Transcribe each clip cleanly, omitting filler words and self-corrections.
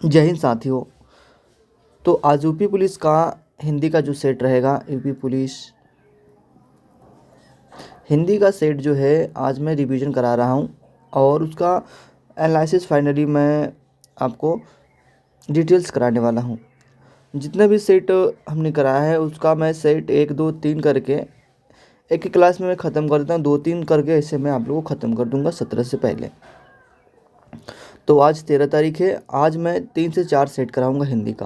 जय हिंद साथियों। तो आज यूपी पुलिस का हिंदी का जो सेट रहेगा, यूपी पुलिस हिंदी का सेट जो है आज मैं रिवीजन करा रहा हूँ और उसका एनालिसिस फाइनली मैं आपको डिटेल्स कराने वाला हूँ। जितना भी सेट हमने कराया है उसका मैं सेट 1 2 3 करके एक ही क्लास में मैं ख़त्म कर देता हूँ। 2 3 करके ऐसे मैं आप लोगों को ख़त्म कर दूँगा 17 से पहले। तो आज 13 तारीख है। आज मैं 3 से 4 सेट कराऊँगा हिंदी का।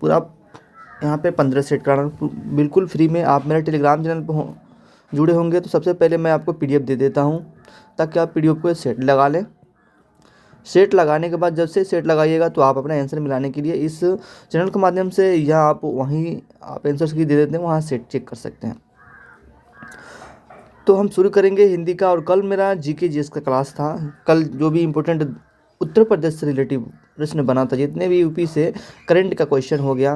पूरा यहाँ पे 15 सेट कराना बिल्कुल फ्री में। आप मेरे टेलीग्राम चैनल पर जुड़े होंगे तो सबसे पहले मैं आपको पीडीएफ दे देता हूँ ताकि आप पीडीएफ को सेट लगा लें। सेट लगाने के बाद जब से सेट लगाइएगा तो आप अपना आंसर मिलाने के लिए इस चैनल के माध्यम से या आप वहीं आप आंसर की दे देते हैं, वहाँ सेट चेक कर सकते हैं। तो हम शुरू करेंगे हिंदी का। और कल मेरा जीके जीएस का क्लास था। कल जो भी इम्पोर्टेंट उत्तर प्रदेश से रिलेटिव प्रश्न बना था, जितने भी यूपी से करंट का क्वेश्चन हो गया,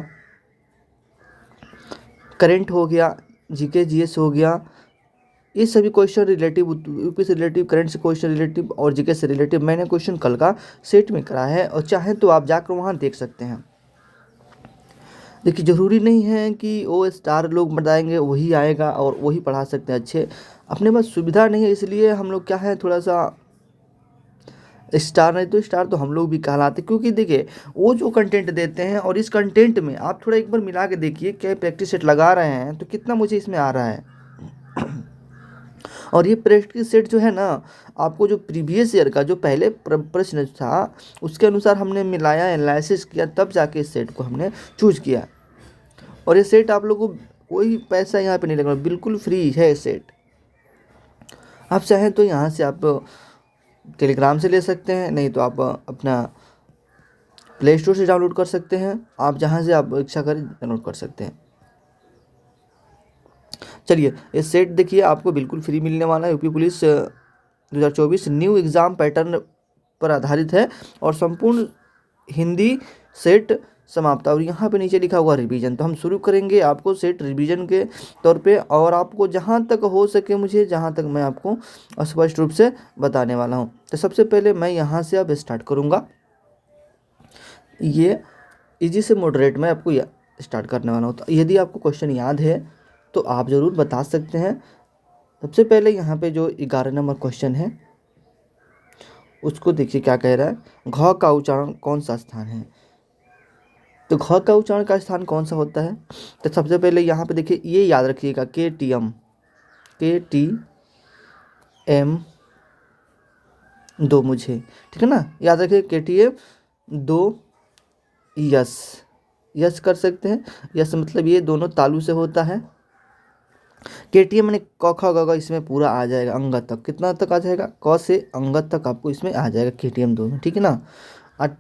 करंट हो गया, जीके जीएस हो गया, ये सभी क्वेश्चन रिलेटिव यूपी से रिलेटिव, करंट से क्वेश्चन रिलेटिव और जीके से रिलेटिव मैंने क्वेश्चन कल का सेट में करा है। और चाहे तो आप जाकर वहाँ देख सकते हैं। देखिए, ज़रूरी नहीं है कि वो स्टार लोग बताएंगे वही आएगा और वही पढ़ा सकते हैं अच्छे। अपने पास सुविधा नहीं है, इसलिए हम लोग क्या है, थोड़ा सा स्टार नहीं तो स्टार तो हम लोग भी कहलाते। क्योंकि देखिए, वो जो कंटेंट देते हैं और इस कंटेंट में आप थोड़ा एक बार मिला के देखिए, क्या प्रैक्टिस सेट लगा रहे हैं तो कितना मुझे इसमें आ रहा है। और ये प्रैक्टिस सेट जो है ना, आपको जो प्रीवियस ईयर का जो पहले प्रश्न था उसके अनुसार हमने मिलाया, एनालिसिस किया, तब जाके इस सेट को हमने चूज किया। और ये सेट आप लोगों को कोई पैसा यहाँ पे नहीं लगना, बिल्कुल फ्री है सेट। आप चाहें तो यहाँ से आप टेलीग्राम से ले सकते हैं, नहीं तो आप अपना प्ले स्टोर से डाउनलोड कर सकते हैं। आप जहाँ से आप इच्छा करें डाउनलोड कर सकते हैं। चलिए, ये सेट देखिए आपको बिल्कुल फ्री मिलने वाला है। UP police 2024 new exam pattern पर आधारित है और संपूर्ण हिंदी सेट समाप्त। और यहाँ पे नीचे लिखा हुआ रिवीजन। तो हम शुरू करेंगे आपको सेट रिवीजन के तौर पे, और आपको जहाँ तक हो सके मुझे, जहाँ तक मैं आपको स्पष्ट रूप से बताने वाला हूँ। तो सबसे पहले मैं यहाँ से अब स्टार्ट करूँगा। ये इजी से मॉडरेट मैं आपको स्टार्ट करने वाला हूँ। तो यदि आपको क्वेश्चन याद है तो आप ज़रूर बता सकते हैं। सबसे पहले यहाँ पे जो 11 नंबर क्वेश्चन है उसको देखिए क्या कह रहा है। घ का उच्चारण कौन सा स्थान है? तो घ का उच्चारण का स्थान कौन सा होता है? तो सबसे पहले यहाँ पे देखिए, ये याद रखिएगा, KTM 2 मुझे, ठीक है ना, याद रखिए KTM 2 यस, यस कर सकते हैं। यस मतलब ये दोनों तालु से होता है। KTM मैंने क ख ग घ इसमें पूरा आ जाएगा, अंगत तक। कितना तक आ जाएगा? क से अंगत तक आपको इसमें आ जाएगा KTM 2 में, ठीक है ना। और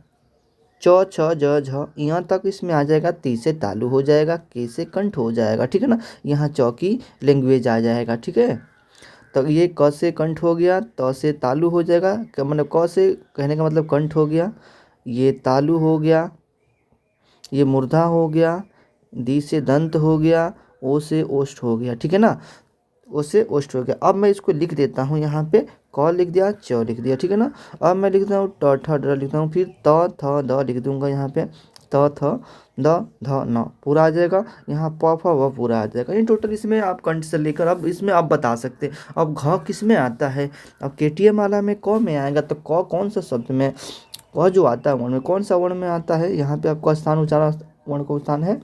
च छ ज झ यहाँ तक इसमें आ जाएगा, ती से तालु हो जाएगा, के से कंठ हो जाएगा, ठीक है ना। यहाँ चौकी लैंग्वेज आ जाएगा, ठीक है। तो ये क से कंठ हो गया, त से तालु हो जाएगा, मतलब क से कहने का मतलब कंठ हो गया, ये तालु हो गया, ये मूर्धा हो गया, दी से दंत हो गया, ओ से ओष्ठ हो गया, ठीक है ना। ओ से ओष्ठ हो गया। अब मैं इसको लिख देता हूँ, यहाँ पे क लिख दिया, च लिख दिया, ठीक है ना। अब मैं लिखता हूँ ट ठ ड लिखता हूँ, फिर त थ द लिख दूंगा, यहाँ पे त थ द ध न पूरा आ जाएगा। यहाँ प फ व पूरा आ जाएगा। इन टोटल इसमें आप कंठ से लेकर अब इसमें आप बता सकते हैं। अब घ किस में आता है? अब KTM वाला में क में आएगा, तो क कौन सा शब्द में, क जो आता है वर्ण में, कौन सा वर्ण में आता है? यहाँ पे आपका स्थान उच्चारण वर्ण का स्थान है,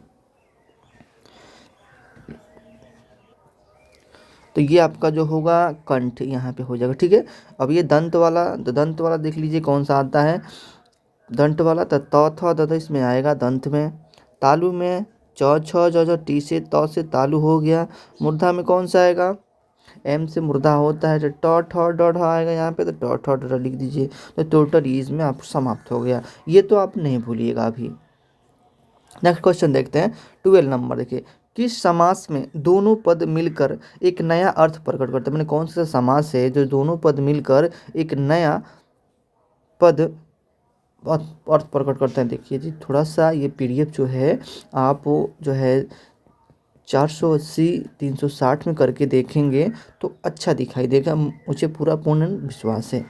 तो ये आपका जो होगा कंठ यहाँ पे हो जाएगा, ठीक है। अब ये दंत वाला, तो दंत वाला देख लीजिए कौन सा आता है, दंत वाला। तो त थ द ध इसमें आएगा दंत में। तालु में च छ ज झ टी से त से तालु हो गया। मूर्धा में कौन सा आएगा? M से मूर्धा होता है, तो ट ठ ड ढ आएगा यहाँ पे, तो ट ठ ड ढ लिख दीजिए। तो टोटल इसमें आप समाप्त हो गया। ये तो आप नहीं भूलिएगा अभी। नेक्स्ट क्वेश्चन देखते हैं, 12 नंबर। देखिए, किस समास में दोनों पद मिलकर एक नया अर्थ प्रकट करते हैं? मैंने कौन सा समास है जो दोनों पद मिलकर एक नया पद अर्थ प्रकट करते हैं? देखिए जी, थोड़ा सा ये PDF जो है आप जो है 480 360 में करके देखेंगे तो अच्छा दिखाई देगा, मुझे पूरा पूर्ण विश्वास है।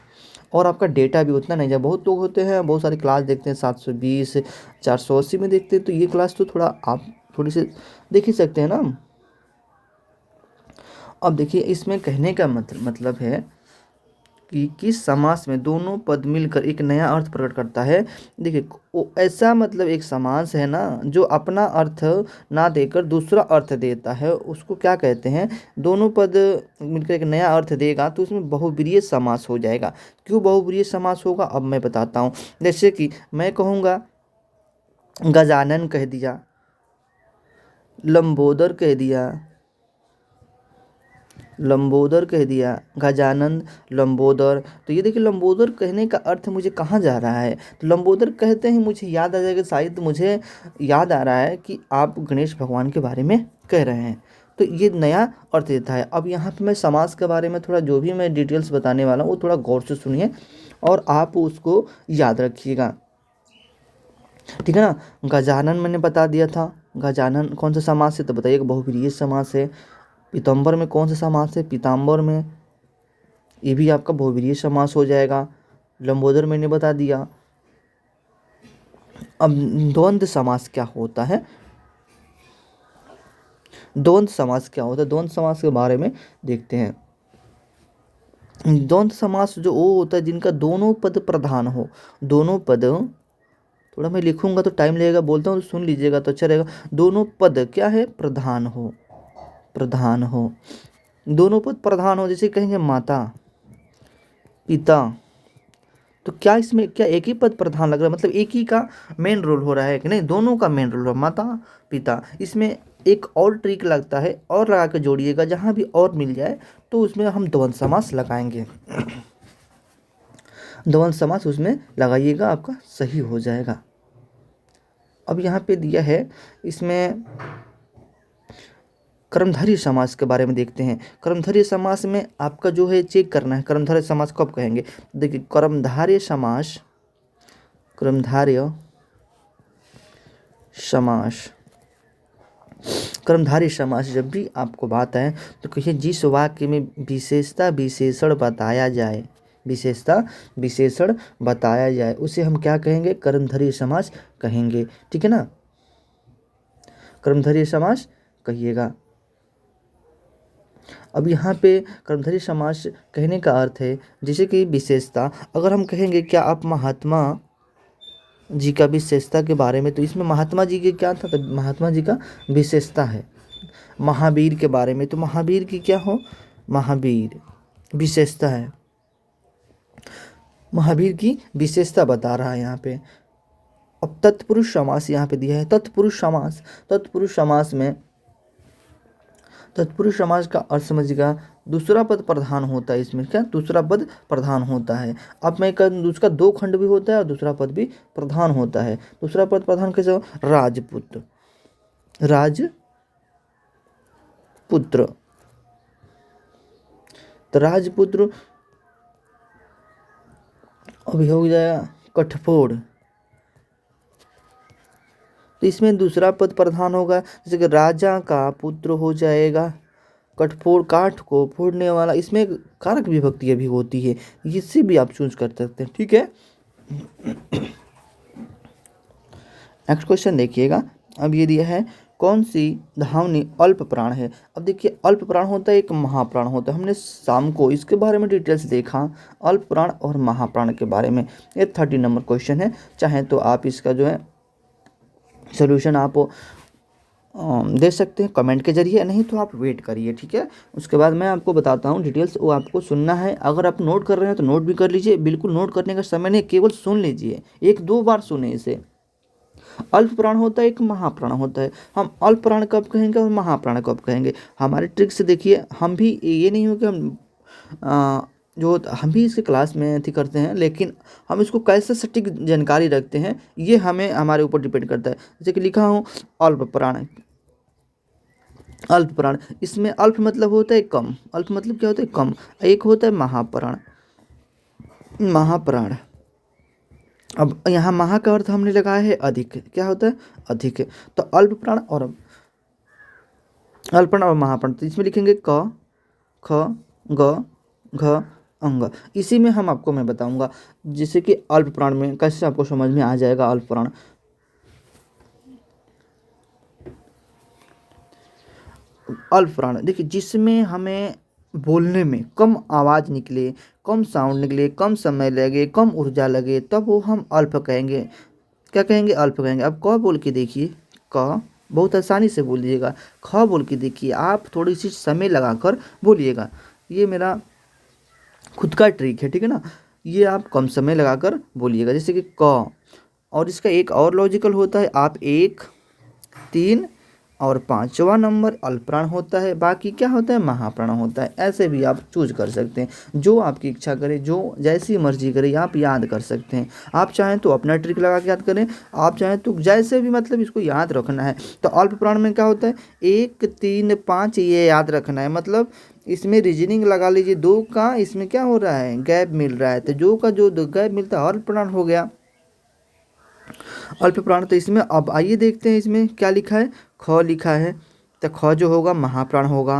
और आपका डेटा भी उतना नहीं जाए। बहुत लोग होते हैं, बहुत सारी क्लास देखते हैं 720 480 में देखते हैं, तो ये क्लास तो थोड़ा आप थोड़ी सी देख ही सकते हैं ना। अब देखिए इसमें कहने का मतलब है कि किस समास में दोनों पद मिलकर एक नया अर्थ प्रकट करता है। देखिए ऐसा मतलब एक समास है ना जो अपना अर्थ ना देकर दूसरा अर्थ देता है, उसको क्या कहते हैं। दोनों पद मिलकर एक नया अर्थ देगा तो उसमें बहुब्रीहि समास हो जाएगा। क्यों बहुब्रीहि समास होगा, अब मैं बताता हूँ। जैसे कि मैं कहूँगा गजानन कह दिया, लंबोदर कह दिया, लंबोदर कह दिया, गजानन, लंबोदर। तो ये देखिए लंबोदर कहने का अर्थ मुझे कहाँ जा रहा है, तो लंबोदर कहते ही मुझे याद आ जाएगा, शायद मुझे याद आ रहा है कि आप गणेश भगवान के बारे में कह रहे हैं, तो ये नया अर्थ देता है। अब यहाँ पे मैं समास के बारे में थोड़ा जो भी मैं डिटेल्स बताने वाला हूँ वो थोड़ा गौर से सुनिए और आप उसको याद रखिएगा, ठीक है ना। गजानन मैंने बता दिया था, गजानन कौन सा समास है तो बताइए, बहुब्रीहि समास है। पीताम्बर में कौन सा समास है, पीताम्बर में, ये भी आपका बहुब्रीहि समास हो जाएगा। लंबोदर मैंने बता दिया। अब द्वंद्व समास क्या होता है, द्वंद्व समास क्या होता है, द्वंद्व समास के बारे में देखते हैं। द्वंद्व समास जो वो होता है जिनका दोनों पद प्रधान हो, दोनों पद, थोड़ा मैं लिखूंगा तो टाइम लगेगा, बोलता हूँ तो सुन लीजिएगा तो अच्छा रहेगा। दोनों पद क्या है, प्रधान हो, प्रधान हो, दोनों पद प्रधान हो। जैसे कहेंगे माता, पिता, तो क्या इसमें क्या एक ही पद प्रधान लग रहा है, मतलब एक ही का मेन रोल हो रहा है कि नहीं, दोनों का मेन रोल हो, माता पिता। इसमें एक और ट्रिक लगता है, और लगा के जोड़िएगा, जहाँ भी और मिल जाए तो उसमें हम द्वंद्व समास लगाएंगे, द्वंद्व समास उसमें लगाइएगा, आपका सही हो जाएगा। अब यहाँ पे दिया है इसमें कर्मधारय समास के बारे में देखते हैं। कर्मधारय समास में आपका जो है चेक करना है, कर्मधारय समास कब कहेंगे। देखिए कर्मधारय समास, कर्मधारय समास, कर्मधारय समास जब भी आपको बात आए तो कहिए जिस वाक्य में विशेषता विशेषण बताया जाए, विशेषता विशेषण बताया जाए उसे हम क्या कहेंगे, कर्मधारय समास कहेंगे, ठीक है ना। कर्मधारय समास कहिएगा। अब यहाँ पे कर्मधारय समास कहने का अर्थ है जैसे कि विशेषता, अगर हम कहेंगे क्या आप महात्मा जी का विशेषता के बारे में, तो इसमें महात्मा जी के क्या था, तो महात्मा जी का विशेषता है। महावीर के बारे में, तो महावीर की क्या हो, महावीर विशेषता है, महावीर की विशेषता बता रहा है यहाँ पे। अब तत्पुरुष समास यहाँ पे दिया है, तत्पुरुष समास, तत्पुरुष समास में, तत्पुरुष समास का अर्थ समझिएगा, दूसरा पद प्रधान होता है इसमें, क्या दूसरा पद प्रधान होता है। अब मैं उसका दो खंड भी होता है और दूसरा पद भी प्रधान होता है। दूसरा पद प्रधान कैसे हो, राजपुत्र, राजपुत्र, तो राजपुत्र। अभी हो जाएगा कठफोड़, तो इसमें दूसरा पद प्रधान होगा, जैसे कि राजा का पुत्र हो जाएगा, कठफोड़ काठ को फोड़ने वाला, इसमें कारक विभक्ति भी होती है, इससे भी आप चूज कर सकते हैं, ठीक है। नेक्स्ट क्वेश्चन देखिएगा। अब ये दिया है कौन सी धावनी अल्प प्राण है। अब देखिए अल्प प्राण होता है, एक महाप्राण होता है, हमने शाम को इसके बारे में डिटेल्स देखा, अल्प प्राण और महाप्राण के बारे में। ये 30 नंबर क्वेश्चन है, चाहे तो आप इसका जो है सोल्यूशन आप दे सकते हैं कमेंट के जरिए, नहीं तो आप वेट करिए, ठीक है। उसके बाद मैं आपको बताता हूँ डिटेल्स, वो आपको सुनना है। अगर आप नोट कर रहे हैं तो नोट भी कर लीजिए, बिल्कुल नोट करने का समय नहीं, केवल सुन लीजिए, एक दो बार सुने इसे। अल्प प्राण होता है, एक महाप्राण होता है। हम अल्प प्राण कब कहेंगे और महाप्राण कब कहेंगे, हमारे ट्रिक से देखिए। हम भी ये नहीं हो कि हम भी इसके क्लास में थी करते हैं, लेकिन हम इसको कैसे सटीक जानकारी रखते हैं ये हमें हमारे ऊपर डिपेंड करता है। जैसे कि लिखा हूँ अल्प प्राण, अल्प प्राण, इसमें अल्प मतलब होता है कम, अल्प मतलब क्या होता है कम। एक होता है महाप्राण, महाप्राण। अब यहाँ महा का अर्थ हमने लगाया है अधिक, क्या होता है अधिक, तो अल्प प्राण और अल्प प्राण और महाप्राण, तो इसमें लिखेंगे क ख ग घ अंग। इसी में हम आपको मैं बताऊंगा, जिससे कि अल्प प्राण में कैसे आपको समझ में आ जाएगा अल्प प्राण। अल्प प्राण देखिए, जिसमें हमें बोलने में कम आवाज़ निकले, कम साउंड निकले, कम समय लगे, कम ऊर्जा लगे, तब वो हम अल्प कहेंगे। क्या कहेंगे? अल्प कहेंगे। अब क बोल के देखिए, क बहुत आसानी से बोल दीजिएगा। ख बोल के देखिए, आप थोड़ी सी समय लगाकर बोलिएगा। ये मेरा खुद का ट्रिक है, ठीक है ना। ये आप कम समय लगाकर बोलिएगा, जैसे कि क। और इसका एक और लॉजिकल होता है, आप 1, 3 और 5वां नंबर अल्पप्राण होता है, बाकी क्या होता है? महाप्राण होता है। ऐसे भी आप चूज कर सकते हैं, जो आपकी इच्छा करे, जो जैसी मर्जी करे आप याद कर सकते हैं। आप चाहें तो अपना ट्रिक लगा के याद करें, आप चाहें तो जैसे भी, मतलब इसको याद रखना है। तो अल्प प्राण में क्या होता है? 1, 3, 5 ये याद रखना है। मतलब इसमें रीजनिंग लगा लीजिए, 2 का इसमें क्या हो रहा है? गैप मिल रहा है, तो जो का जो गैप मिलता है अल्प प्राण हो गया, अल्प प्राण। तो इसमें अब आइए देखते हैं इसमें क्या लिखा है। ख लिखा है, तो ख जो होगा महाप्राण होगा।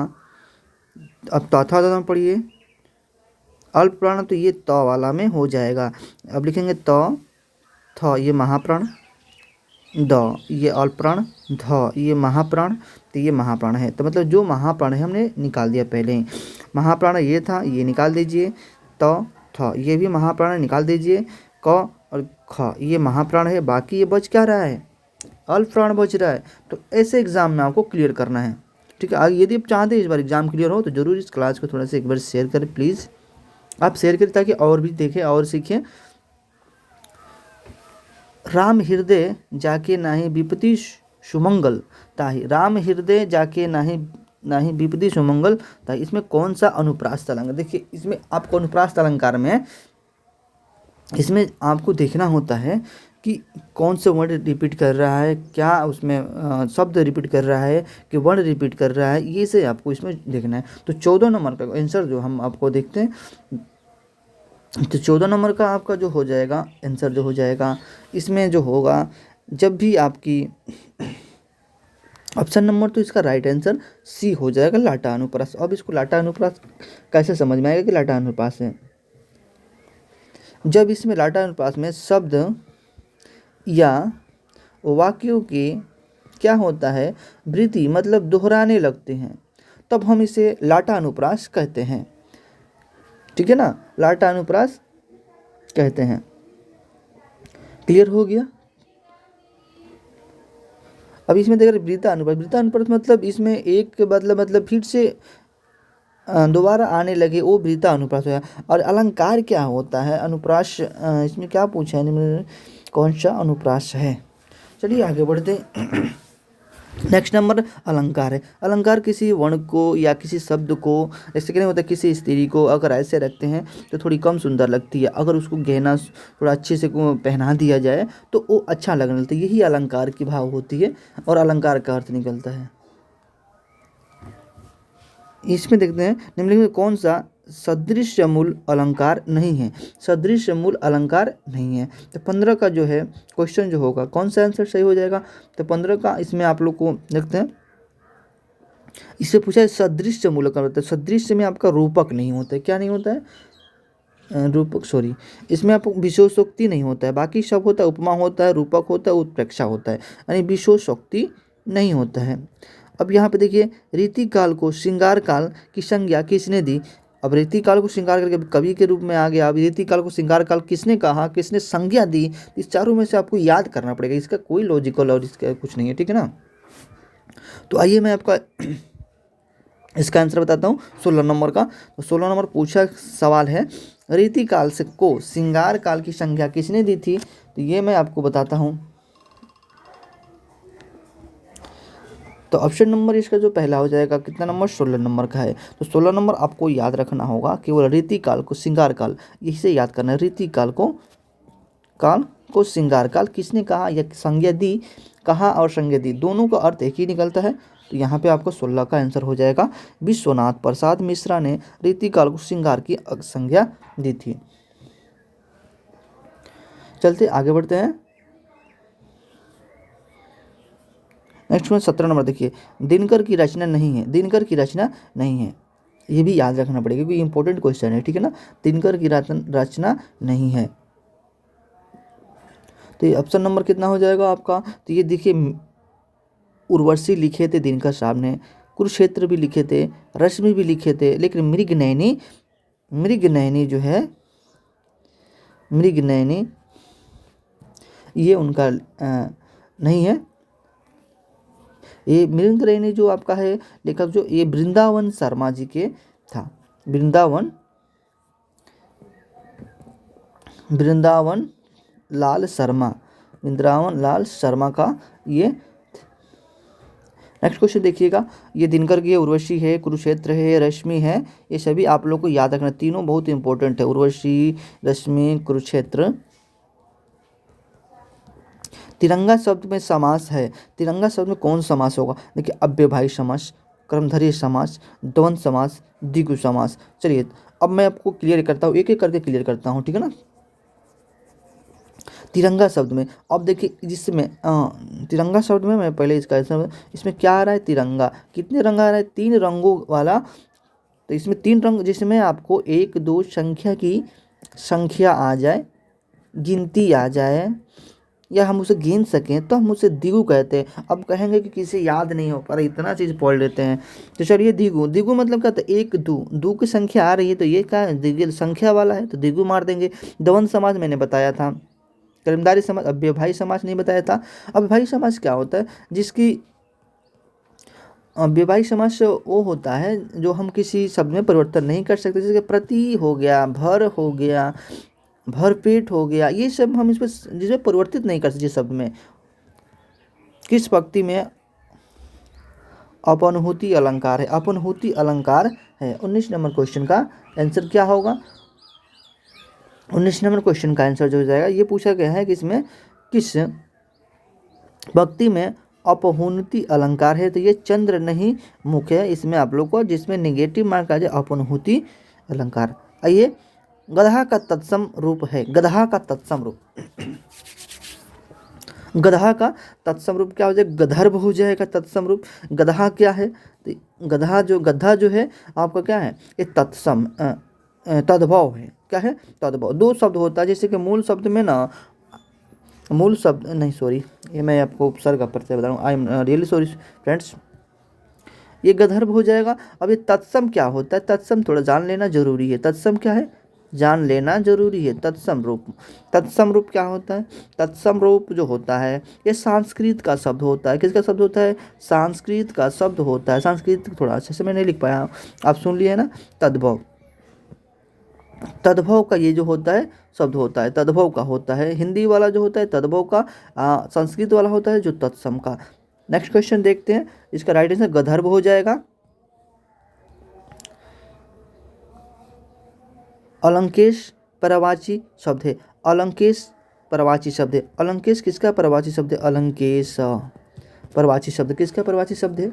अब चौथा दाना पढ़िए, अल्प प्राण, तो ये त वाला में हो जाएगा। अब लिखेंगे त, थ ये महाप्राण, द ये अल्प प्राण, ध ये महाप्राण, तो ये महाप्राण है। तो मतलब जो महाप्राण है हमने निकाल दिया पहले ही। महाप्राण ये था, ये निकाल दीजिए। त, थ ये भी महाप्राण है, निकाल दीजिए। क और ख ये महाप्राण है, बाकी ये बच क्या रहा है? अल्प प्राण बच रहा है। तो ऐसे एग्जाम में आपको क्लियर करना है, ठीक है। आगे यदि आप चाहते हैं इस बार एग्जाम क्लियर हो, तो जरूर इस क्लास को थोड़ा सा एक बार शेयर करें प्लीज़। आप शेयर करें ताकि और भी देखें और सीखें। राम हृदय जाके नाही विपति सुमंगल ताहि, राम हृदय जाके नाही नाही विपति सुमंगल ताहि, इसमें कौन सा अनुप्रास अलंकार? देखिए, इसमें आपको अनुप्रास अलंकार में इसमें आपको देखना होता है कि कौन से वर्ड रिपीट कर रहा है, क्या उसमें शब्द रिपीट कर रहा है, कि वर्ड रिपीट कर रहा है, ये से आपको इसमें देखना है। तो 14 नंबर का आंसर जो हम आपको देखते हैं, तो 14 नंबर का आपका जो हो जाएगा आंसर, जो हो जाएगा इसमें जो होगा, जब भी आपकी ऑप्शन नंबर, तो इसका राइट आंसर सी हो जाएगा, लाटा अनुप्रास। अब इसको लाटा अनुप्रास कैसे समझ में आएगा कि लाटा अनुप्रास है? जब इसमें लाटा अनुप्रास में शब्द या वाक्यों के क्या होता है? वृद्धि, मतलब दोहराने लगते हैं, तब हम इसे लाटा अनुप्रास कहते हैं, ठीक है ना। लाटा अनुप्रास कहते हैं। क्लियर हो गया? अब इसमें देख रहे वृत्ता अनुप्रास, वृत्ता अनुप्रास मतलब इसमें एक के मतलब फिर से दोबारा आने लगे, वो वृत्ता अनुप्रास है। और अलंकार क्या होता है? अनुप्रास इसमें क्या पूछा है, कौन सा अनुप्रास है? चलिए आगे बढ़ते हैं। नेक्स्ट नंबर अलंकार है। अलंकार किसी वर्ण को या किसी शब्द को, जैसे कि नहीं होता, किसी स्त्री को अगर ऐसे रखते हैं तो थोड़ी कम सुंदर लगती है, अगर उसको गहना थोड़ा अच्छे से पहना दिया जाए तो वो अच्छा लगने लगता है। यही अलंकार की भाव होती है और अलंकार का अर्थ निकलता है। इसमें देखते हैं निम्नलिखित में कौन सा सदृश मूल अलंकार नहीं है? सदृश मूल अलंकार नहीं है। तो 15 का जो है क्वेश्चन जो होगा, कौन सा आंसर सही हो जाएगा? तो 15 का इसमें आप लोग को देखते हैं, इससे पूछा है सदृश मूल अलंकार होता है। सदृश में आपका रूपक नहीं होता है। क्या नहीं होता है? रूपक, सॉरी, इसमें आपको विशेषोक्ति नहीं होता है। बाकी सब होता है, उपमा होता है, रूपक होता है, उत्प्रेक्षा होता है, यानी विशेषोक्ति नहीं होता है। अब यहाँ पे देखिए, रीतिकाल को श्रृंगार काल की संज्ञा किसने दी? अब रीतिकाल को श्रृंगार करके कवि के रूप में आ गया। अब रीतिकाल को श्रृंगार काल किसने कहा, किसने संज्ञा दी? इस चारों में से आपको याद करना पड़ेगा, इसका कोई लॉजिकल और इसका कुछ नहीं है, ठीक है ना। तो आइए मैं आपका इसका आंसर बताता हूँ 16 नंबर का। तो 16 नंबर पूछा सवाल है, रीतिकाल से को श्रृंगार काल की संज्ञा किसने दी थी? तो ये मैं आपको बताता हूँ। तो ऑप्शन नंबर इसका जो पहला हो जाएगा, कितना नंबर? 16 नंबर का है। तो 16 नंबर आपको याद रखना होगा, केवल रीतिकाल को श्रृंगार काल, यही से याद करना है। रीतिकाल को श्रृंगार काल किसने कहा या संज्ञा दी? कहा और संज्ञा दी, दोनों का अर्थ एक ही निकलता है। तो यहाँ पे आपको 16 का आंसर हो जाएगा, विश्वनाथ प्रसाद मिश्रा ने रीतिकाल को श्रृंगार की संज्ञा दी थी। चलते आगे बढ़ते हैं। नेक्स्ट में 17 नंबर देखिए, दिनकर की रचना नहीं है। दिनकर की रचना नहीं है, ये भी याद रखना पड़ेगा क्योंकि इंपॉर्टेंट क्वेश्चन है, ठीक है ना। दिनकर की रचना नहीं है। तो ये ऑप्शन नंबर कितना हो जाएगा आपका? तो ये देखिए, उर्वशी लिखे थे दिनकर साहब ने, कुरुक्षेत्र भी लिखे थे, रश्मि भी लिखे थे, लेकिन मृगनयनी जो है, मृगनयनी ये उनका नहीं है। ये मृगनयनी जो आपका है लेखक, जो ये वृंदावन शर्मा जी के था। वृंदावन लाल शर्मा, वृंदावन लाल शर्मा का ये। नेक्स्ट क्वेश्चन देखिएगा, ये दिनकर की है, उर्वशी है, कुरुक्षेत्र है, रश्मि है। ये सभी आप लोग को याद रखना, तीनों बहुत इंपॉर्टेंट है, उर्वशी, रश्मि, कुरुक्षेत्र। तिरंगा शब्द में समास है, तिरंगा शब्द में कौन समास होगा? देखिए, अव्ययभावी समास, कर्मधारय समास, द्वंद्व समास, द्विगु समास। चलिए अब मैं आपको क्लियर करता हूँ, एक एक करके क्लियर करता हूँ, ठीक है ना। तिरंगा शब्द में अब देखिए, जिसमें तिरंगा शब्द में मैं पहले इसमें क्या आ रहा है? तिरंगा। कितने रंग आ रहा है? 3 रंगों वाला। तो इसमें 3 रंग, जिसमें आपको 1 2 संख्या की संख्या आ जाए, गिनती आ जाए, या हम उसे गिन सकें, तो हम उसे द्विगु कहते हैं। अब कहेंगे कि किसी याद नहीं हो पर इतना चीज़ पढ़ लेते हैं। तो चलिए, द्विगु मतलब क्या था? 1 2 की संख्या आ रही है तो ये क्या है? द्विगु संख्या वाला है तो द्विगु मार देंगे। द्वंद्व समाज मैंने बताया था, कर्मधारय समाज, अव्ययभावी समाज नहीं बताया था। अव्ययभावी समाज क्या होता है? जिसकी अव्ययभावी समास वो होता है जो हम किसी शब्द में परिवर्तन नहीं कर सकते, जैसे प्रति हो गया, भर हो गया, भरपेट हो गया, ये सब हम जिसमें परिवर्तित नहीं कर सकते शब्द में। किस पंक्ति में अपनहुति अलंकार है? अपनहुति अलंकार है। 19 नंबर क्वेश्चन का आंसर क्या होगा? 19 नंबर क्वेश्चन का आंसर जो हो जाएगा, ये पूछा गया है कि इसमें किस पंक्ति में अपहुनति अलंकार है? तो ये चंद्र नहीं मुख है इसमें आप लोग को, जिसमें नेगेटिव मार्क आ जाए अपहुनति अलंकार। आइए, गधा का तत्सम रूप है, गधा का तत्सम रूप गधा का तत्सम रूप क्या हो जाएगा? गधर्व हो जाएगा तत्सम रूप। गधा क्या है? तो गधा जो है आपका क्या है? ये तत्सम तद्भव है। क्या है? तद्भव। 2 शब्द होता है, जैसे कि मूल शब्द में ना, मूल शब्द नहीं, सॉरी, ये मैं आपको उपसर्ग का प्रत्यय बता रहा हूँ, I am really sorry friends, ये गधर्व हो जाएगा। अब ये तत्सम क्या होता है? तत्सम थोड़ा जान लेना जरूरी है। तत्सम क्या है? जान लेना जरूरी है। तत्सम रूप, तत्सम रूप क्या होता है? तत्सम रूप जो होता है ये संस्कृत का शब्द होता है। किसका शब्द होता है? संस्कृत का शब्द होता है। संस्कृत थोड़ा अच्छे से मैं नहीं लिख पाया, आप सुन लिए ना। तद्भव, तद्भव का ये जो होता है शब्द होता है, तद्भव का होता है। हिंदी वाला जो होता है तद्भव का, संस्कृत वाला होता है जो तत्सम का। नेक्स्ट क्वेश्चन देखते हैं, इसका राइट आंसर गधर्व हो जाएगा। अलंकेश परवाची शब्द है, अलंकेश परवाची शब्द है। अलंकेश किसका परवाची शब्द है? अलंकेश परवाची शब्द किसका परवाची शब्द है?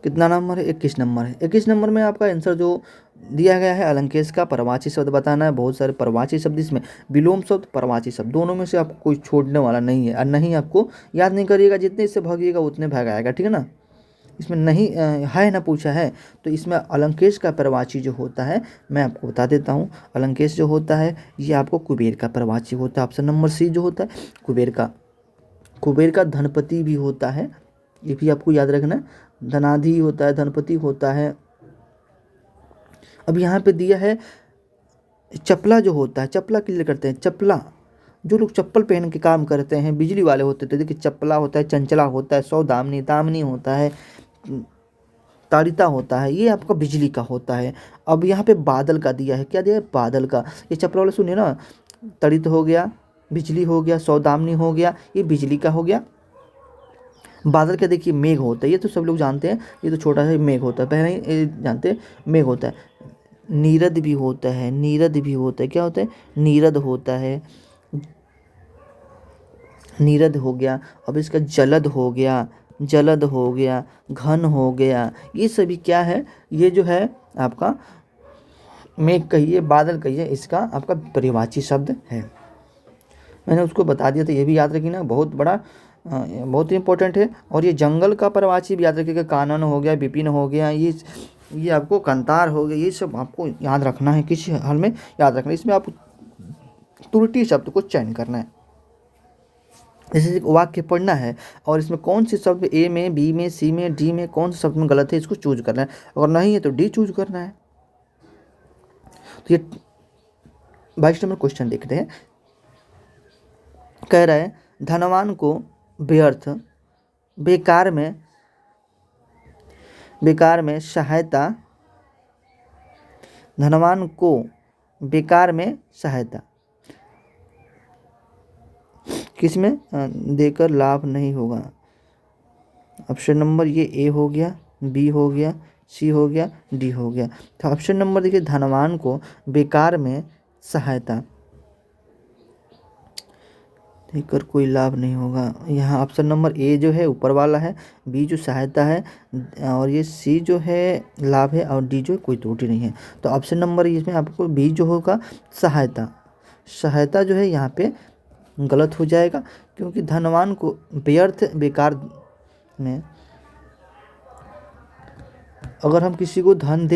कितना नंबर है? 21 नंबर है। 21 नंबर में आपका आंसर जो दिया गया है, अलंकेश का परवाची शब्द बताना है। बहुत सारे परवाची शब्द, इसमें विलोम शब्द, परवाची शब्द, दोनों में से आपको कोई छोड़ने वाला नहीं है। और नहीं आपको याद नहीं करिएगा, जितने इससे भागिएगा उतने भाग आएगा, ठीक है ना। इसमें नहीं है ना पूछा है, तो इसमें अलंकेश का परवाची जो होता है मैं आपको बता देता हूँ। अलंकेश जो होता है ये आपको कुबेर का परवाची होता है। ऑप्शन नंबर सी जो होता है कुबेर का धनपति भी होता है, ये भी आपको याद रखना। धनाधि होता है, धनपति होता है। अब यहाँ पे दिया है चपला जो होता है, चपला क्लियर करते हैं। चपला, जो लोग चप्पल पहन के काम करते हैं, बिजली वाले होते थे, देखिए चपला होता है, चंचला होता है, सौदामिनी, दामिनी होता है, ताड़िता होता है, ये आपका बिजली का होता है। अब यहाँ पे बादल का दिया है, क्या दिया है? बादल का। ये चपला वाला सुनिए ना, तड़ित हो गया, बिजली हो गया, सौदामिनी हो गया, ये बिजली का हो गया। बादल का देखिए मेघ होता है, ये तो सब लोग जानते हैं, ये तो छोटा सा मेघ होता है, पहले ही जानते हैं मेघ होता है। नीरद भी होता है, नीरद भी होता है, क्या होता है? नीरद होता है, नीरद हो गया। अब इसका जलद हो गया, जलद हो गया, घन हो गया, ये सभी क्या है? ये जो है आपका मेघ कहिए, बादल कहिए, इसका आपका परिवाची शब्द है। मैंने उसको बता दिया था, ये भी याद रखिए ना, बहुत बड़ा बहुत ही इंपॉर्टेंट है। और ये जंगल का परवाची भी याद रखिएगा, कानन हो गया, विपिन हो गया, ये आपको कंतार हो गया, ये सब आपको याद रखना है, किसी हाल में याद रखना है। इसमें आप त्रुटि शब्द को चयन करना है। जैसे वाक्य पढ़ना है और इसमें कौन से शब्द ए में, बी में, सी में, डी में कौन से शब्द में गलत है, इसको चूज करना है। अगर नहीं है तो डी चूज करना है। तो ये 22 नंबर क्वेश्चन देखते हैं। कह रहा है धनवान को व्यर्थ बेकार में सहायता, धनवान को बेकार में सहायता किसमें देकर लाभ नहीं होगा। ऑप्शन नंबर ये ए हो गया, बी हो गया, सी हो गया, डी हो गया। तो ऑप्शन नंबर देखिए, धनवान को बेकार में सहायता देकर कोई लाभ नहीं होगा। यहाँ ऑप्शन नंबर ए जो है ऊपर वाला है, बी जो सहायता है, और ये सी जो है लाभ है, और डी जो कोई त्रुटि नहीं है। तो ऑप्शन नंबर इसमें आपको बी जो होगा सहायता जो है यहाँ पे गलत हो जाएगा, क्योंकि धनवान को व्यर्थ बेकार में, अगर हम किसी को धन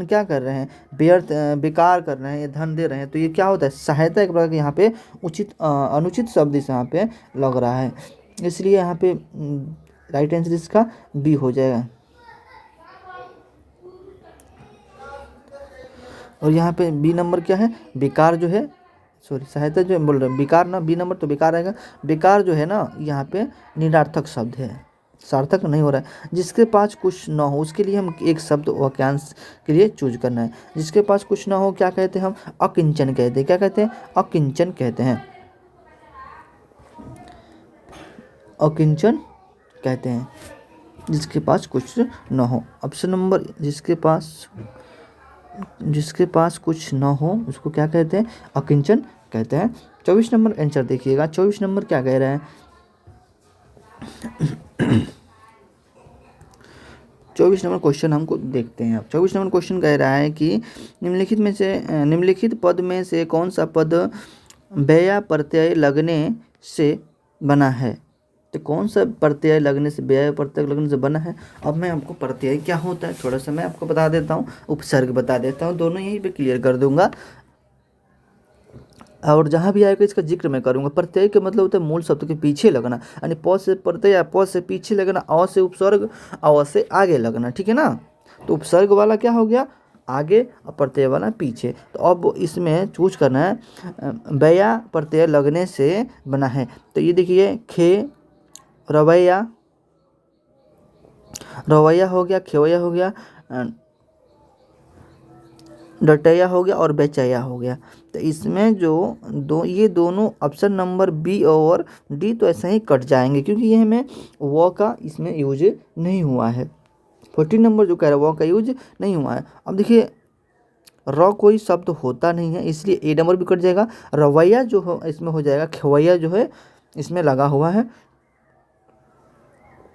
क्या कर रहे हैं, व्यर्थ बेकार कर रहे हैं या धन दे रहे हैं, तो ये क्या होता है, सहायता एक प्रकार के यहाँ पे अनुचित शब्द इस यहाँ पे लग रहा है, इसलिए यहाँ पे राइट आंसर इसका बी हो जाएगा। और यहाँ पे बी नंबर क्या है, बेकार जो है, सॉरी सहायता जो है बोल रहे हैं, बेकार ना, बी नंबर तो बेकार आएगा। बेकार जो है ना यहाँ पे निरार्थक शब्द है, सार्थक नहीं हो रहा है। जिसके पास कुछ ना हो उसके लिए हम एक शब्द वाक्यांश के लिए चूज करना है। जिसके पास कुछ ना हो क्या कहते हैं हम, अकिंचन कहते हैं। क्या कहते हैं, अकिंचन कहते हैं, अकिंचन कहते हैं जिसके पास कुछ ना हो। ऑप्शन नंबर जिसके पास कुछ ना हो उसको क्या कहते हैं, अकिंचन कहते हैं। 24 नंबर आंसर देखिएगा, 24 नंबर क्या कह रहा है। 24 नंबर क्वेश्चन हमको देखते हैं। अब 24 नंबर क्वेश्चन कह रहा है कि निम्नलिखित पद में से कौन सा पद व्यय प्रत्यय लगने से बना है। तो कौन सा प्रत्यय लगने से, व्यय प्रत्यय लगने से बना है। अब मैं आपको प्रत्यय क्या होता है थोड़ा सा मैं आपको बता देता हूँ, उपसर्ग बता देता हूँ, दोनों यहीं पे क्लियर कर दूंगा। और जहाँ भी आएगा इसका जिक्र मैं करूँगा। प्रत्यय के मतलब होता है मूल शब्द के पीछे लगना, यानी प से प्रत्यय, प से पीछे लगना, अ से उपसर्ग, अ से आगे लगना, ठीक है ना। तो उपसर्ग वाला क्या हो गया आगे और प्रत्यय वाला पीछे। तो अब इसमें चूज करना है व्यय प्रत्यय लगने से बना है। तो ये देखिए खे रवैया हो गया, खेवैया हो गया, डटैया हो गया और बेचैया हो गया। तो इसमें जो ये दोनों ऑप्शन नंबर बी और डी तो ऐसे ही कट जाएंगे, क्योंकि ये हमें वो का इसमें यूज नहीं हुआ है। 14 नंबर जो कह रहा है वो का यूज नहीं हुआ है। अब देखिए र कोई शब्द होता नहीं है, इसलिए ए नंबर भी कट जाएगा। रवैया जो हो इसमें हो जाएगा, खवैया जो है इसमें लगा हुआ है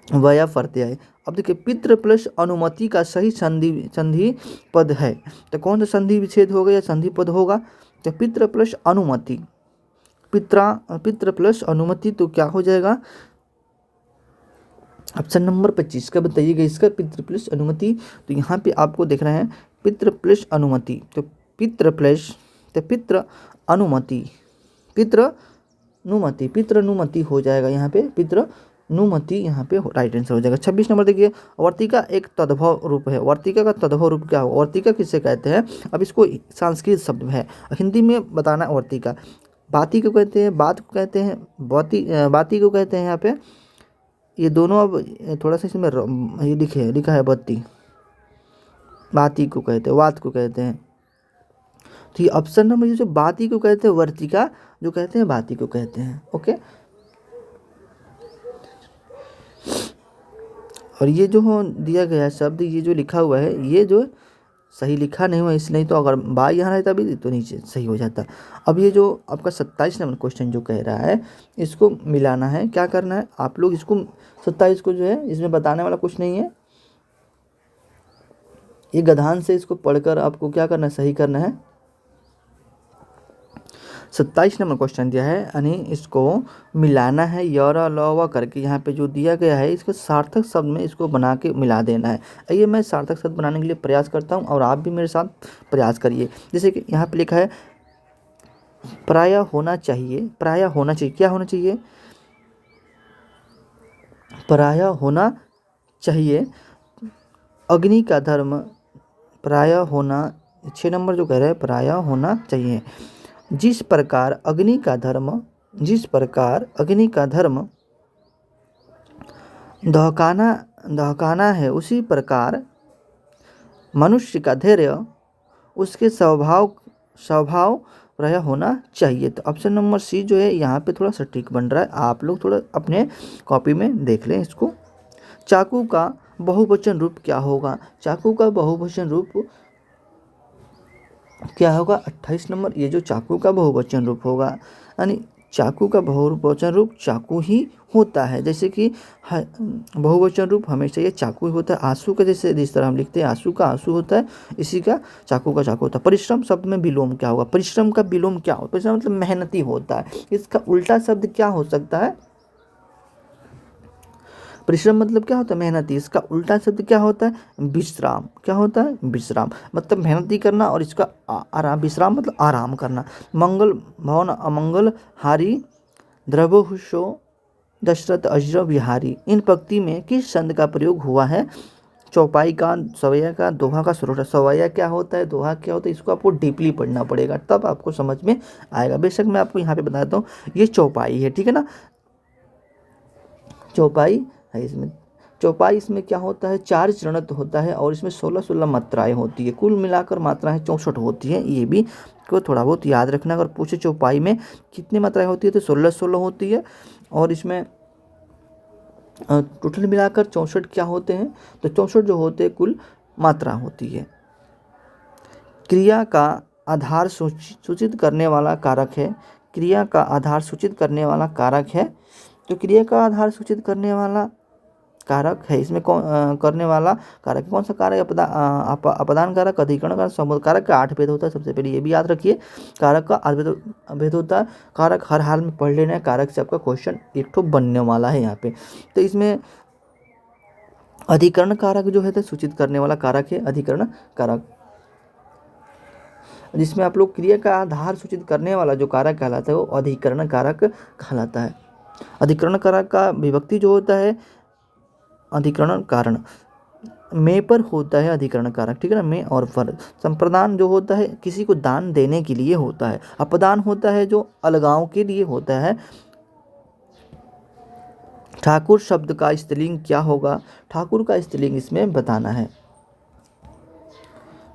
वया प्रत्यय। अब देखिए पितृ प्लस अनुमति का सही संधि पद है। तो कौन सा संधि विच्छेद होगा या संधि पद होगा, तो पितृ प्लस अनुमति, पितृ प्लस अनुमति तो क्या हो जाएगा ऑप्शन नंबर 25 का बताइएगा इसका, पितृ प्लस अनुमति। तो यहाँ पे आपको देख रहे हैं पितृ प्लस अनुमति, तो पितृ प्लस तो पितृ अनुमति, पितृनुमति हो जाएगा यहाँ पे, पितृनुमति यहाँ पे राइट आंसर हो जाएगा। 26 नंबर देखिए वर्तिका एक तद्भव रूप है। वर्तिका का तद्भव रूप क्या होगा, वर्तिका किससे कहते हैं। अब इसको संस्कृत शब्द है, हिंदी में बताना वर्तिका। बाती को कहते हैं, बात को कहते हैं, बाती को कहते हैं। यहाँ पे ये दोनों अब थोड़ा सा इसमें ये लिखा है बत्ती, बाती को कहते हैं, वात को कहते हैं। तो ये ऑप्शन नंबर जो बाती को कहते हैं वर्तिका, जो कहते हैं बाती को कहते हैं। ओके, और ये जो दिया गया शब्द, ये जो लिखा हुआ है ये जो सही लिखा नहीं हुआ, इसलिए तो अगर बा यहाँ रहता भी तो नीचे सही हो जाता। अब ये जो आपका 27 नंबर क्वेश्चन जो कह रहा है इसको मिलाना है। क्या करना है आप लोग इसको 27 को जो है इसमें बताने वाला कुछ नहीं है, ये गधान से इसको पढ़कर आपको क्या करना है, सही करना है। 27 नंबर क्वेश्चन दिया है, यानी इसको मिलाना है यौरा लौवा करके। यहाँ पे जो दिया गया है इसको सार्थक शब्द में इसको बना के मिला देना है। आइए मैं सार्थक शब्द बनाने के लिए प्रयास करता हूँ और आप भी मेरे साथ प्रयास करिए। जैसे कि यहाँ पे लिखा है प्रायः होना चाहिए, प्रायः होना चाहिए, क्या होना चाहिए? प्रायः होना चाहिए अग्नि का धर्म, प्रायः होना, 6 नंबर जो कह रहे हैं प्रायः होना चाहिए। जिस प्रकार अग्नि का धर्म, जिस प्रकार अग्नि का धर्म दहकाना दहकाना है, उसी प्रकार मनुष्य का धैर्य उसके स्वभाव प्रायः होना चाहिए। तो ऑप्शन नंबर सी जो है यहाँ पे थोड़ा सटीक बन रहा है, आप लोग थोड़ा अपने कॉपी में देख लें इसको। चाकू का बहुवचन रूप क्या होगा? चाकू का बहुवचन रूप क्या होगा? 28 नंबर। ये जो चाकू का बहुवचन रूप होगा, यानी चाकू का बहुवचन रूप चाकू ही होता है। जैसे कि बहुवचन रूप हमेशा ये चाकू ही होता है। आंसू का जैसे जिस तरह हम लिखते हैं आंसू का आंसू होता है, इसी का चाकू होता है। परिश्रम शब्द में विलोम क्या होगा? परिश्रम का विलोम क्या होगा? परिश्रम मतलब मेहनती होता है। इसका उल्टा शब्द क्या हो सकता है? परिश्रम मतलब क्या होता है? मेहनती। इसका उल्टा शब्द क्या होता है? विश्राम। क्या होता है? विश्राम मतलब मेहनती करना, और इसका आराम, विश्राम मतलब आराम करना। मंगल भवन अमंगल हारी द्रवहुषो दशरथ अजर विहारी। इन पंक्ति में किस छंद का प्रयोग हुआ है? चौपाई का, सवैया का, दोहा का, सुरोटा। सवैया क्या होता है, दोहा क्या होता है, इसको आपको डीपली पढ़ना पड़ेगा, तब आपको समझ में आएगा। बेशक मैं आपको यहाँ पे बताता हूँ, ये चौपाई है, ठीक है ना, चौपाई है इसमें। चौपाई इसमें क्या होता है? 4 चरण होता है और इसमें 16 मात्राएं होती है। कुल मिलाकर मात्राएं 64 होती है। ये भी को थोड़ा बहुत याद रखना। अगर पूछे चौपाई में कितनी मात्राएं होती है तो 16 होती है, और इसमें टोटल मिलाकर 64 क्या होते हैं? तो 64 जो होते हैं कुल मात्रा होती है। क्रिया का आधार सूचित करने वाला कारक है। क्रिया का आधार सूचित करने वाला कारक है। तो क्रिया का आधार सूचित करने वाला कारक है, इसमें करने वाला कारक कौन सा कारक? अपदान कारक, अधिकरण कारक, समुदाय कारक का 8 भेद होता है। सबसे पहले ये भी याद रखिए, कारक का 8 भेद होता है। कारक हर हाल में पढ़ लेना है, कारक से आपका क्वेश्चन एक ठो बनने वाला है यहाँ पे। तो इसमें अधिकरण कारक जो है तो सूचित करने वाला कारक है अधिकरण कारक, जिसमें आप लोग क्रिया का आधार सूचित करने वाला जो कारक कहलाता है वो अधिकरण कारक कहलाता है। अधिकरण कारक का विभक्ति जो होता है अधिकरण कारण, में पर होता है अधिकरण कारक, ठीक है ना, में और पर। संप्रदान जो होता है किसी को दान देने के लिए होता है। अपदान होता है जो अलगाव के लिए होता है। ठाकुर शब्द का स्त्रीलिंग क्या होगा? ठाकुर का स्त्रीलिंग इसमें बताना है।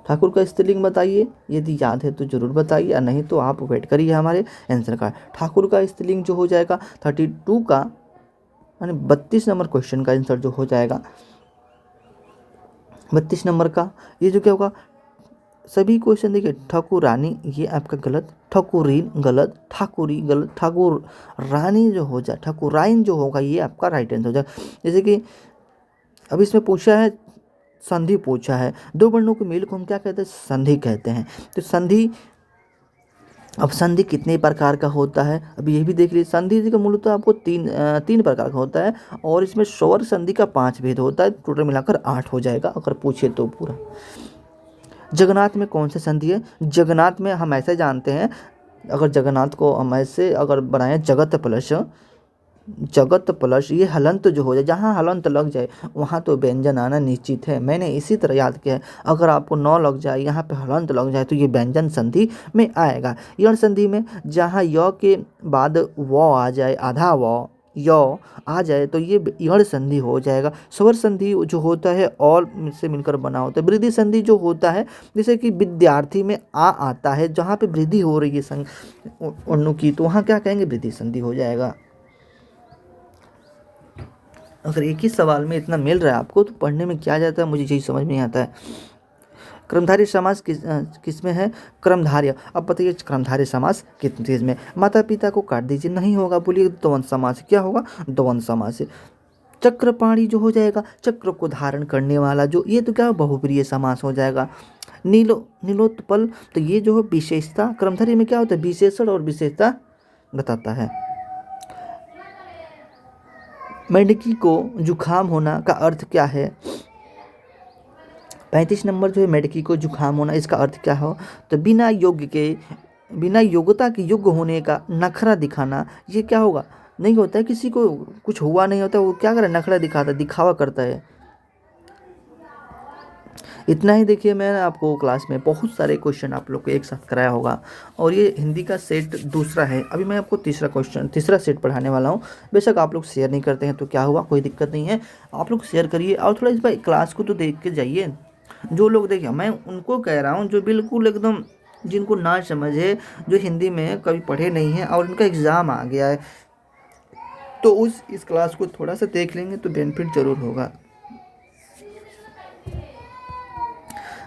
ठाकुर का स्त्रीलिंग बताइए, यदि याद है तो जरूर बताइए, या नहीं तो आप वेट करिए हमारे आंसर का। ठाकुर का स्त्रीलिंग जो हो जाएगा 32 का, यानी 32 नंबर क्वेश्चन का आंसर जो हो जाएगा 32 नंबर का, ये जो क्या होगा, सभी क्वेश्चन देखिए, ठाकुरानी ये आपका गलत, ठाकुरीन गलत, ठाकुरी गलत, ठाकुर रानी जो हो जाए, ठाकुराइन जो होगा ये आपका राइट आंसर हो जाए। जैसे कि अब इसमें पूछा है, संधि पूछा है, दो वर्णों के मेल को हम क्या कहते हैं? संधि कहते हैं। तो संधि, अब संधि कितने प्रकार का होता है अब ये भी देख लीजिए। संधि का मूलतः आपको तीन प्रकार का होता है, और इसमें स्वर संधि का 5 भेद होता है, टोटल मिलाकर 8 हो जाएगा अगर पूछे तो पूरा। जगन्नाथ में कौन सा संधि है? जगन्नाथ में हम ऐसे जानते हैं, अगर जगन्नाथ को हम ऐसे अगर बनाएं जगत प्लस ये हलंत जो हो जाए, जहाँ हलंत लग जाए वहाँ तो व्यंजन आना निश्चित है। मैंने इसी तरह याद किया है, अगर आपको न लग जाए, यहाँ पे हलंत लग जाए तो ये व्यंजन संधि में आएगा। यण संधि में जहाँ य के बाद व आ जाए, आधा व य आ जाए तो ये यण संधि हो जाएगा। स्वर संधि जो होता है और से मिलकर बना होता है। वृद्धि संधि जो होता है, जैसे कि विद्यार्थी में आ आता है, जहाँ पे वृद्धि हो रही है अणु की, तो वहाँ क्या कहेंगे? वृद्धि संधि हो जाएगा। अगर एक ही सवाल में इतना मिल रहा है आपको तो पढ़ने में क्या जाता है, मुझे यही समझ में नहीं आता है। कर्मधारय समास किस में है? कर्मधारय। अब बताइए कर्मधारय समास किस चीज में? माता पिता को काट दीजिए, नहीं होगा, बोलिए द्वंद्व समास। क्या होगा? द्वंद्व समास। चक्रपाणी जो हो जाएगा, चक्र को धारण करने वाला, जो ये तो क्या बहुप्रिय समास हो जाएगा। नीलोत्पल। तो ये जो है विशेषता, क्रमधारय में क्या होता है, विशेषण और विशेषता बताता है। मेंढकी को जुखाम होना का अर्थ क्या है। 35 नंबर जो है, मेंढकी को जुखाम होना, इसका अर्थ क्या हो, तो बिना योग्यता के योग्य होने का नखरा दिखाना। ये क्या होगा, नहीं होता है, किसी को कुछ हुआ नहीं होता, वो क्या करे, नखरा दिखाता, दिखावा करता है। इतना ही देखिए, मैंने आपको क्लास में बहुत सारे क्वेश्चन आप लोग को एक साथ कराया होगा, और ये हिंदी का सेट दूसरा है। अभी मैं आपको तीसरा सेट पढ़ाने वाला हूँ। बेशक आप लोग शेयर नहीं करते हैं तो क्या हुआ, कोई दिक्कत नहीं है, आप लोग शेयर करिए और थोड़ा इस बार क्लास को तो देख के जाइए। जो लोग देखिए, मैं उनको कह रहा हूँ जो बिल्कुल एकदम, जिनको ना समझ है, जो हिंदी में कभी पढ़े नहीं हैं और उनका एग्ज़ाम आ गया है, तो इस क्लास को थोड़ा सा देख लेंगे तो बेनिफिट ज़रूर होगा।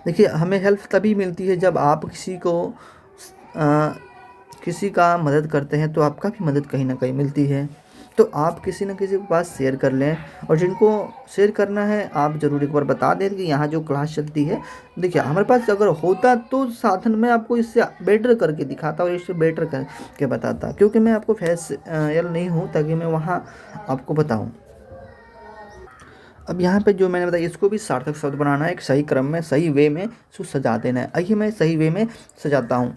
देखिए, हमें हेल्प तभी मिलती है जब आप किसी का मदद करते हैं, तो आपका भी मदद कहीं ना कहीं मिलती है। तो आप किसी न किसी के पास शेयर कर लें, और जिनको शेयर करना है आप ज़रूर एक बार बता दें कि यहाँ जो क्लास चलती है। देखिए, हमारे पास अगर होता तो साधन मैं आपको इससे बेटर करके दिखाता और इससे बेटर करके बताता, क्योंकि मैं आपको फैसल नहीं हूँ ताकि मैं वहाँ आपको बताऊँ। अब यहाँ पे जो मैंने बताया, इसको भी सार्थक शब्द बनाना है, एक सही क्रम में, सही वे में इसको सजा देना है। आइए मैं सही वे में सजाता हूँ।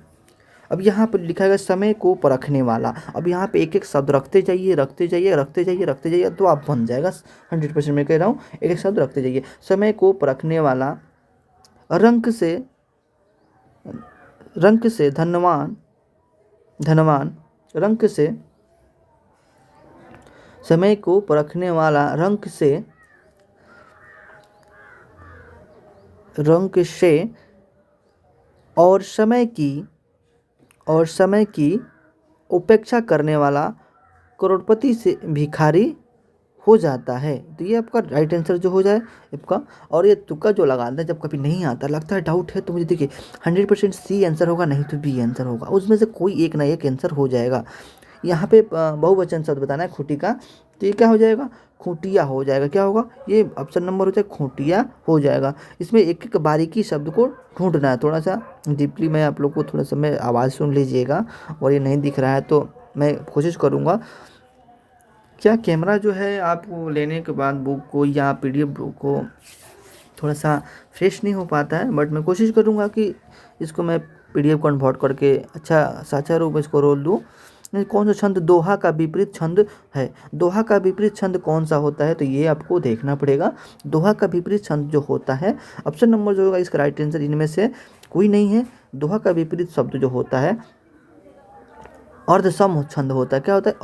अब यहाँ पर लिखा है समय को परखने वाला। अब यहाँ पे एक एक शब्द रखते जाइए, रखते जाइए, रखते जाइए, रखते जाइए, तो आप बन जाएगा। 100% मैं कह रहा हूँ, एक एक शब्द रखते जाइए। समय को परखने वाला, रंक से धनवान, रंक से, समय को परखने वाला रंक से और समय की उपेक्षा करने वाला करोड़पति से भिखारी हो जाता है। तो ये आपका राइट आंसर जो हो जाए आपका। और ये तुक्का जो लगाना है, जब कभी नहीं आता, लगता है डाउट है, तो मुझे देखिए 100% सी आंसर होगा, नहीं तो बी आंसर होगा, उसमें से कोई एक ना एक आंसर हो जाएगा। यहाँ पे बहुवचन शब्द बताना है खूंटी का, तो ये क्या हो जाएगा, खूंटिया हो जाएगा। क्या होगा, ये ऑप्शन नंबर हो जाए, खूंटिया हो जाएगा। इसमें एक एक बारीकी शब्द को ढूंढना है, थोड़ा सा डीपली। मैं आप लोग को थोड़ा सा, मैं आवाज़ सुन लीजिएगा, और ये नहीं दिख रहा है तो मैं कोशिश करूँगा। क्या कैमरा जो है आपको लेने के बाद बुक को या PDF बुक को थोड़ा सा फ्रेश नहीं हो पाता है, बट मैं कोशिश करूँगा कि इसको मैं PDF कन्वर्ट करके अच्छा साचा रूप में इसको रोल दूँ। कौन सा छंद दोहा का विपरीत छंद है, दोहा का विपरीत छंद कौन सा होता है, तो ये आपको देखना पड़ेगा। दोहा का विपरीत छंद जो होता है, ऑप्शन नंबर जो होगा इसका राइट आंसर इनमें से कोई नहीं है। दोहा का विपरीत शब्द जो होता है अर्धसम छंद होता है। क्या होता है,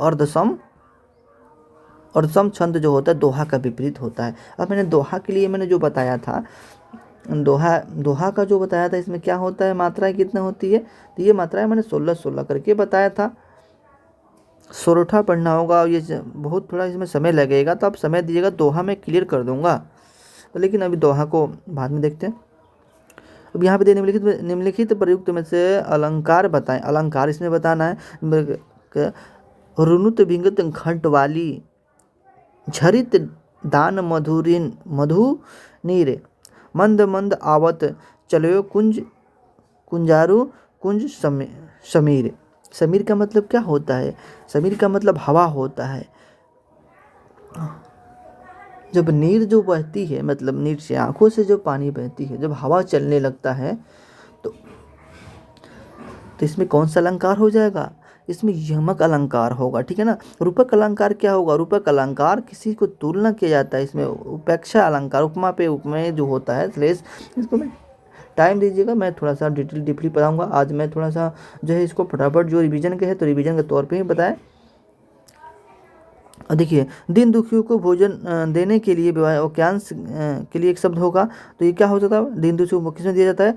अर्धसम छंद जो होता है दोहा का विपरीत होता है। अब मैंने दोहा के लिए मैंने जो बताया था, दोहा का जो बताया था, इसमें क्या होता है, मात्राएं कितना होती है, तो ये मात्राएं मैंने 16 करके बताया था। सोरठा पढ़ना होगा, और ये बहुत थोड़ा इसमें समय लगेगा, तो आप समय दीजिएगा, दोहा में क्लियर कर दूंगा। तो लेकिन अभी दोहा को बाद में देखते हैं। अब यहाँ पे निम्नलिखित प्रयुक्त में से अलंकार बताएं। अलंकार इसमें बताना है, रुनुत विंगत घंट वाली, झरित दान मधु नीर, मंद मंद आवत चलो कुंजारू कुंज समीर। समीर का मतलब क्या होता है, समीर का मतलब हवा होता है। जब नीर जो बहती है, मतलब नीर से आंखों से जो पानी बहती है, जब हवा चलने लगता है, तो इसमें कौन सा अलंकार हो जाएगा, इसमें यमक अलंकार होगा। ठीक है ना। रूपक अलंकार क्या होगा, रूपक अलंकार किसी को तुलना किया जाता है। इसमें उपेक्षा अलंकार, उपमा पे उपमेय जो होता है श्लेष, इसको मैं टाइम दीजिएगा, मैं थोड़ा सा डीपली बताऊंगा। आज मैं थोड़ा सा जो है इसको फटाफट जो रिवीजन के है, तो रिवीजन के तौर पे ही बताएं। देखिए, दीन दुखियों को भोजन देने के लिए वाक्यांश के लिए एक शब्द होगा, तो ये क्या हो जाता है, दीन दुखियों को किसमें दिया जाता है,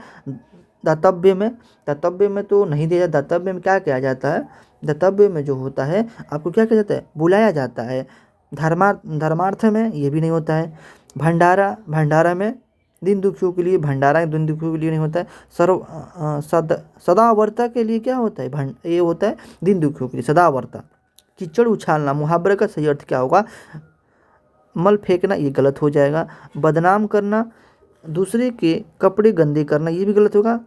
दातव्य में। दातव्य में तो नहीं दिया जाता, दातव्य में क्या किया जाता है, दातव्य में जो होता है आपको क्या किया जाता है, बुलाया जाता है। धर्मार्थ में ये भी नहीं होता है। भंडारा में दीन दुखियों के लिए, भंडारा दीन दुखियों के लिए नहीं होता है। सदावर्ता के लिए क्या होता है, ये होता है दीन दुखियों के लिए, सदावर्ता। कीचड़ उछालना, मुहावरे का सही अर्थ क्या होगा, मल फेंकना, ये गलत हो जाएगा। बदनाम करना, दूसरे के कपड़े गंदे करना, ये भी गलत होगा।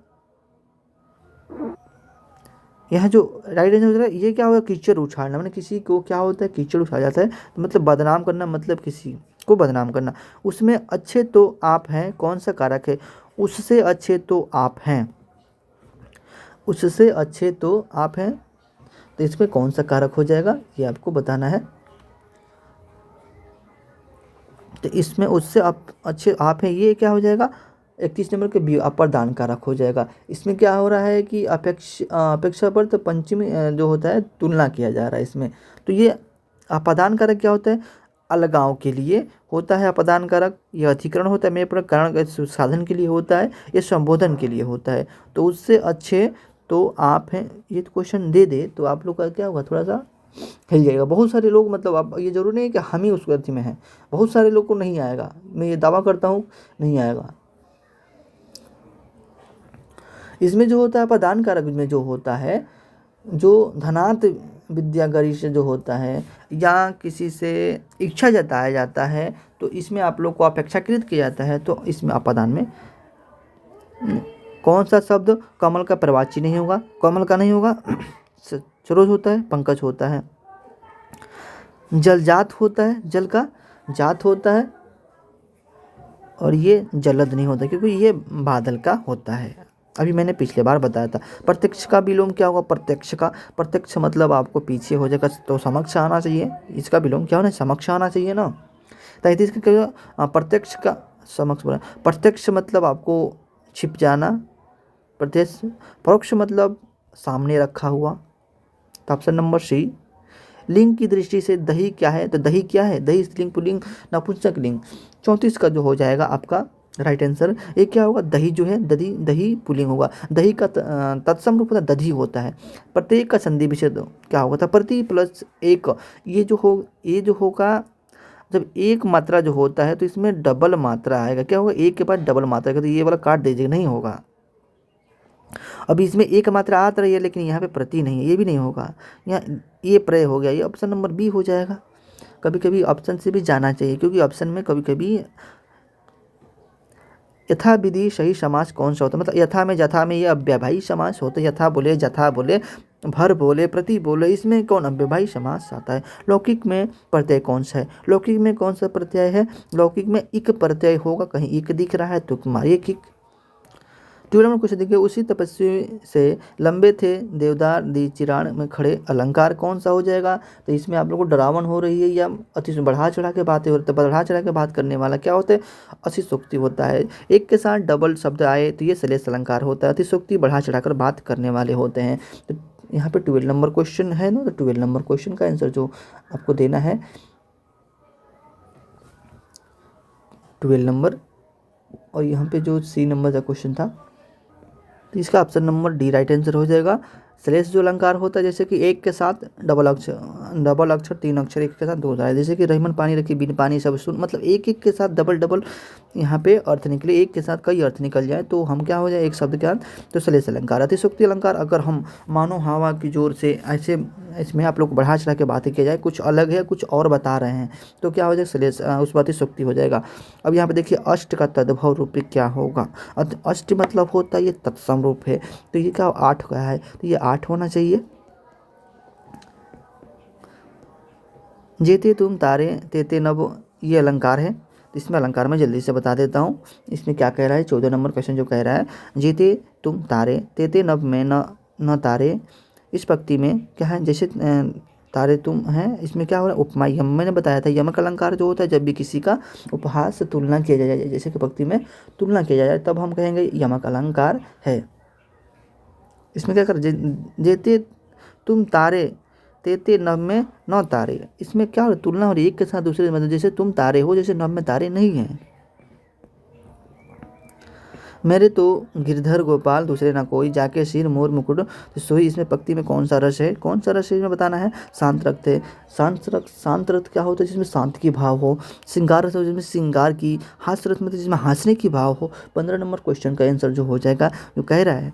यहाँ जो राइट आंसर होता है ये क्या होगा, कीचड़ उछालना, मतलब किसी को क्या होता है कीचड़ उछाला जाता है, तो मतलब बदनाम करना, मतलब किसी को बदनाम करना। उसमें अच्छे तो आप हैं कौन सा कारक है, उससे अच्छे तो आप हैं, उससे अच्छे तो आप हैं, तो इसमें कौन सा कारक हो जाएगा ये आपको बताना है। तो इसमें उससे आप अच्छे आप हैं, ये क्या हो जाएगा 31 नंबर के बी अप्रदान कारक हो जाएगा। इसमें क्या हो रहा है कि अपेक्षा पर तो पंचमी जो होता है तुलना किया जा रहा है इसमें। तो ये अपादान कारक क्या होता है, अलगाव के लिए होता है अपादान कारक, यह अधिकरण होता है मेरे पर कारण के साधन के लिए होता है, ये संबोधन के लिए होता है। तो उससे अच्छे तो आप हैं, ये तो क्वेश्चन दे दे तो आप लोग का क्या होगा, थोड़ा सा हिल जाएगा। बहुत सारे लोग, मतलब अब ये जरूरी नहीं है कि हम ही उस गति में हैं, बहुत सारे लोग को नहीं आएगा, मैं ये दावा करता हूँ नहीं आएगा। इसमें जो होता है अपादान कारक में जो होता है, जो धनात् विद्या गरीष जो होता है या किसी से इच्छा जताया जाता है, तो इसमें आप लोग को अपेक्षाकृत किया जाता है। तो इसमें अपादान में कौन सा शब्द कमल का प्रवाची नहीं होगा, कमल का नहीं होगा, सरोज होता है, पंकज होता है, जलजात होता है, जल का जात होता है, और ये जलद नहीं होता क्योंकि ये बादल का होता है। अभी मैंने पिछले बार बताया था। प्रत्यक्ष का विलोम क्या होगा, प्रत्यक्ष का, प्रत्यक्ष मतलब आपको पीछे हो जाएगा तो समक्ष आना चाहिए, इसका विलोम क्या होना, समक्ष आना चाहिए ना। 33 का क्या, प्रत्यक्ष का समक्ष बोला, प्रत्यक्ष मतलब आपको छिप जाना, प्रत्यक्ष, परोक्ष मतलब सामने रखा हुआ। तो ऑप्शन नंबर सी। लिंग की दृष्टि से दही क्या है, तो दही क्या है, दही स्त्रीलिंग पुल्लिंग नपुंसक लिंग। 34 का जो हो जाएगा आपका राइट आंसर, ये क्या होगा, दही जो है दधी, दही पुल्लिंग होगा, दही का तत्सम रूप होता है दधी होता है। प्रत्येक का संधि विच्छेद क्या होगा, था प्रति प्लस एक, ये जो होगा जब एक मात्रा जो होता है तो इसमें डबल मात्रा आएगा, क्या होगा एक के बाद डबल मात्रा आएगा, तो ये वाला काट दीजिएगा, नहीं होगा। अभी इसमें एक मात्रा आ रही है लेकिन यहाँ पे प्रति नहीं है, ये भी नहीं होगा, यहाँ ये प्रय हो गया, ये ऑप्शन नंबर बी हो जाएगा। कभी कभी ऑप्शन से भी जाना चाहिए क्योंकि ऑप्शन में कभी कभी यथा विधि सही समास कौन सा होता है, मतलब यथा में जथा में ये अव्ययभावी समास होता है, यथा बोले जथा बोले भर बोले प्रति बोले, इसमें कौन अव्ययभावी समास आता है। लौकिक में प्रत्यय कौन सा है, लौकिक में कौन सा प्रत्यय है, लौकिक में इक प्रत्यय होगा, कहीं इक दिख रहा है तो मारिए किक। 12 नंबर क्वेश्चन देखिए, उसी तपस्वी से लंबे थे देवदार दी चिराण में खड़े, अलंकार कौन सा हो जाएगा। तो इसमें आप लोग को डरावन हो रही है या अति बढ़ा चढ़ा के बातें हो रही है, तो बढ़ा चढ़ा के बात करने वाला क्या होता है, अतिशोक्ति होता है। एक के साथ डबल शब्द आए तो ये श्लेष अलंकार होता है, अतिशोक्ति बढ़ा चढ़ा कर बात करने वाले होते हैं। तो यहाँ पे 12 नंबर क्वेश्चन है ना, तो 12 नंबर क्वेश्चन का आंसर जो आपको देना है 12 नंबर, और यहाँ पे जो सी नंबर का क्वेश्चन था तो इसका option number D right answer हो जाएगा। श्लेष जो अलंकार होता है जैसे कि एक के साथ डबल अक्षर 3 अक्षर, एक के साथ 2 है, जैसे कि रहीमन पानी रखी बिन पानी सब सुन, मतलब एक एक के साथ डबल डबल यहाँ पे अर्थ निकले, एक के साथ कई अर्थ निकल जाए तो हम क्या हो जाए एक शब्द के साथ, तो श्लेष अलंकार। अतिशोक्ति अलंकार अगर हम मानो हवा की जोर से ऐसे इसमें आप लोग को बढ़ा चढ़ा के बातें किया जाए, कुछ अलग है कुछ और बता रहे हैं तो क्या हो जाएगा श्लेष, उस बात अतिशोक्ति हो जाएगा। अब यहाँ पे देखिए अष्ट का तद्भव रूप क्या होगा, अष्ट मतलब होता है ये तत्सम रूप है, तो ये क्या 8 का है तो ये 8 होना चाहिए। जेते तुम तारे तेते नभ, ये अलंकार है, तो इसमें अलंकार मैं जल्दी से बता देता हूँ। इसमें क्या कह रहा है 14 नंबर क्वेश्चन जो कह रहा है, जेते तुम तारे तेते नभ में न तारे, इस पंक्ति में क्या है, जैसे तारे तुम हैं, इसमें क्या हो रहा है उपमा यम, मैंने बताया था यमक अलंकार जो होता है जब भी किसी का उपहास से तुलना किया जाए, जैसे कि पंक्ति में तुलना किया जाए तब हम कहेंगे यमक अलंकार है। इसमें क्या कर जेते तुम तारे तेते नभ में न तारे, इसमें क्या हो रहा है तुलना हो रही है एक के साथ दूसरे, मतलब जैसे तुम तारे हो जैसे नभ में तारे नहीं हैं। मेरे तो गिरधर गोपाल दूसरे ना कोई, जाके सिर मोर मुकुट तो सोई, इसमें पंक्ति में कौन सा रस है, कौन सा रस है इसमें बताना है। शांत रथ थे, शांत रथ क्या होता है जिसमें शांत की भाव हो, श्रृंगार रथ हो जिसमें श्रृंगार की, हास्य रथ मतलब जिसमें हंसने की भाव हो। 15 नंबर क्वेश्चन का आंसर जो हो जाएगा जो कह रहा है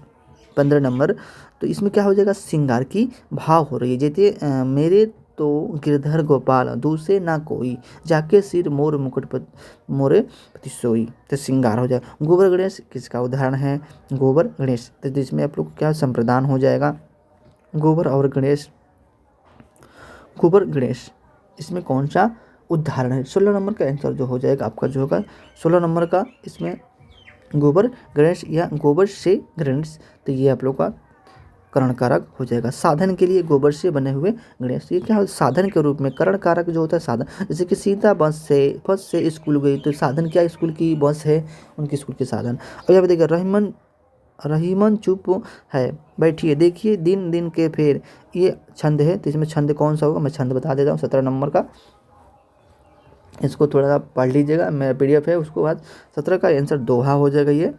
15 नंबर, तो इसमें क्या हो जाएगा श्रृंगार की भाव हो रही है। जैसे मेरे तो गिरधर गोपाल दूसरे ना कोई, जाके सिर मोर मुकुट पर मोरे पति सोई। तो श्रृंगार हो जाए। गोबर गणेश किसका उदाहरण है? गोबर गणेश। तो जिसमें आप लोग क्या संप्रदान हो जाएगा? गोबर और गणेश, गोबर गणेश, इसमें कौन सा उदाहरण है? 16 नंबर का आंसर जो हो जाएगा आपका जो होगा 16 नंबर का, इसमें गोबर गणेश या गोबर से गणेश, तो ये आप लोग का करण कारक हो जाएगा। साधन के लिए गोबर से बने हुए गणेश, ये क्या हो साधन के रूप में करण कारक जो होता है साधन। जैसे कि सीता बस से स्कूल गई, तो साधन क्या स्कूल की बस है, उनके स्कूल के साधन। और यहाँ पे देखिए रहीमन चुप है, बैठिए देखिए दिन दिन के फेर, ये छंद है। तो इसमें छंद कौन सा होगा, मैं छंद बता देता हूँ 17 नंबर का, इसको थोड़ा सा पढ़ लीजिएगा, मेरा PDF है। उसके बाद 17 का आंसर दोहा हो जाएगा। ये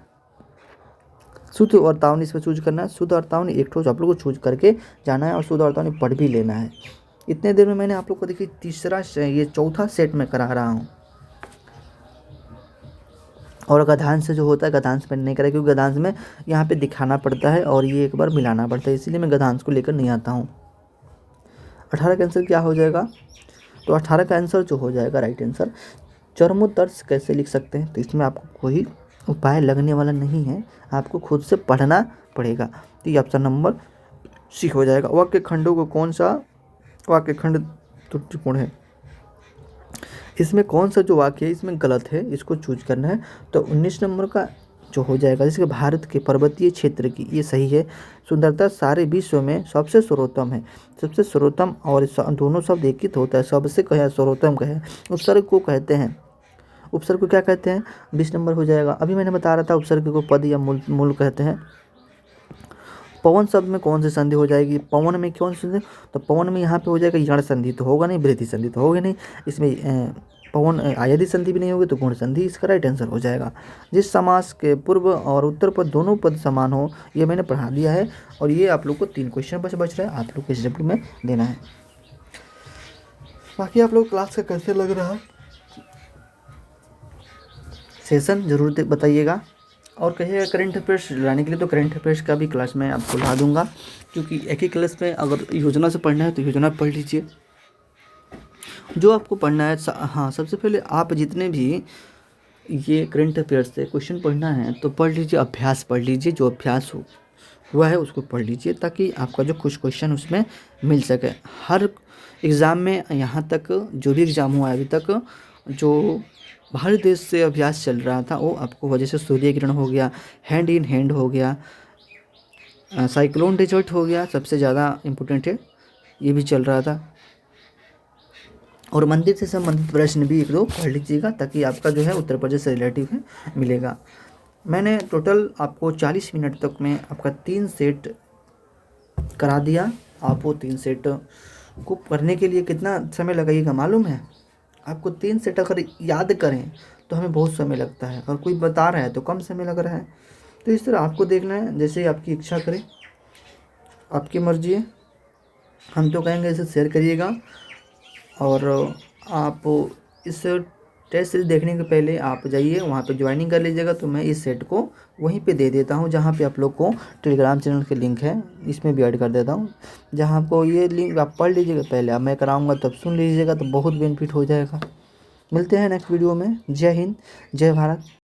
शुद्ध और तावनी इसमें चूज करना है। शुद्ध और तावनी एक ठोस आप लोग को चूज करके जाना है और शुद्ध और तावनी पढ़ भी लेना है। इतने देर में मैंने आप लोग को देखिए ये चौथा सेट में करा रहा हूँ। और गद्यांश जो होता है, गद्यांश मैंने नहीं करा क्योंकि गद्यांश में यहाँ पे दिखाना पड़ता है और ये एक बार मिलाना पड़ता है, इसीलिए मैं गद्यांश को लेकर नहीं आता हूँ। 18 का आंसर क्या हो जाएगा? तो 18 का आंसर जो हो जाएगा राइट आंसर, चरमोत्कर्ष कैसे लिख सकते हैं? तो इसमें आपको कोई उपाय लगने वाला नहीं है, आपको खुद से पढ़ना पड़ेगा। तो ये ऑप्शन नंबर सी हो जाएगा। वाक्य खंडों को कौन सा वाक्य खंड त्रुटिपूर्ण है? इसमें कौन सा जो वाक्य है इसमें गलत है, इसको चूज करना है। तो 19 नंबर का जो हो जाएगा, जैसे भारत के पर्वतीय क्षेत्र की, ये सही है। सुंदरता सारे विश्व में सबसे सर्वोत्तम है। सबसे सर्वोत्तम और दोनों शब्द एक ही होता है, सबसे कहे सर्वोत्तम कहे, उपसर्ग को कहते हैं। उपसर्ग को क्या कहते हैं? 20 नंबर हो जाएगा। अभी मैंने बता रहा था उपसर्ग को पद या मूल कहते हैं। पवन शब्द में कौन सी संधि हो जाएगी? पवन में कौन सी संधि? तो पवन में यहाँ पे हो जाएगा यण संधि तो होगा नहीं, वृद्धि संधि तो होगी नहीं। इसमें पवन आयधि संधि भी नहीं होगी, तो गुण संधि इसका राइट आंसर हो जाएगा। जिस समास के पूर्व और उत्तर पद दोनों पद समान हो, ये मैंने पढ़ा दिया है। और ये आप लोग को 3 क्वेश्चन बच रहे हैं, आप लोग को इस चैप्टर में देना है। बाकी आप लोग क्लास का कैसे लग रहा है, सेशन जरूर बताइएगा। और कहिएगा करंट अफेयर्स लाने के लिए, तो करंट अफेयर्स का भी क्लास मैं आपको ला दूंगा, क्योंकि एक ही क्लास में अगर योजना से पढ़ना है तो योजना पढ़ लीजिए जो आपको पढ़ना है। हाँ, सबसे पहले आप जितने भी ये करंट अफेयर्स से क्वेश्चन पढ़ना है तो पढ़ लीजिए, अभ्यास पढ़ लीजिए, जो अभ्यास हुआ है उसको पढ़ लीजिए, ताकि आपका जो कुछ क्वेश्चन उसमें मिल सके। हर एग्ज़ाम में यहाँ तक जो भी एग्ज़ाम हुआ है अभी तक, जो बाहरी देश से अभ्यास चल रहा था वो आपको, वजह से सूर्य ग्रहण हो गया, हैंड इन हैंड हो गया, साइक्लोन डेजर्ट हो गया, सबसे ज़्यादा इम्पोर्टेंट है, ये भी चल रहा था। और मंदिर से संबंधित प्रश्न भी 1-2 पढ़ लीजिएगा, ताकि आपका जो है उत्तर प्रदेश से रिलेटिव है मिलेगा। मैंने टोटल आपको 40 मिनट तक में आपका 3 सेट करा दिया। आप वो 3 सेट को करने के लिए कितना समय लगाइएगा मालूम है? आपको 3 सेट अगर याद करें तो हमें बहुत समय लगता है, और कोई बता रहा है तो कम समय लग रहा है। तो इस तरह आपको देखना है, जैसे आपकी इच्छा करे, आपकी मर्जी है। हम तो कहेंगे इसे शेयर करिएगा। और आप इस टेस्ट सीरीज देखने के पहले आप जाइए वहाँ पे ज्वाइनिंग कर लीजिएगा। तो मैं इस सेट को वहीं पे दे देता हूँ, जहाँ पे आप लोग को टेलीग्राम चैनल के लिंक है, इसमें भी ऐड कर देता हूँ, जहाँ आपको ये लिंक आप पढ़ लीजिएगा पहले, अब मैं कराऊँगा तब सुन लीजिएगा, तो बहुत बेनिफिट हो जाएगा। मिलते हैं नेक्स्ट वीडियो में। जय हिंद, जय भारत।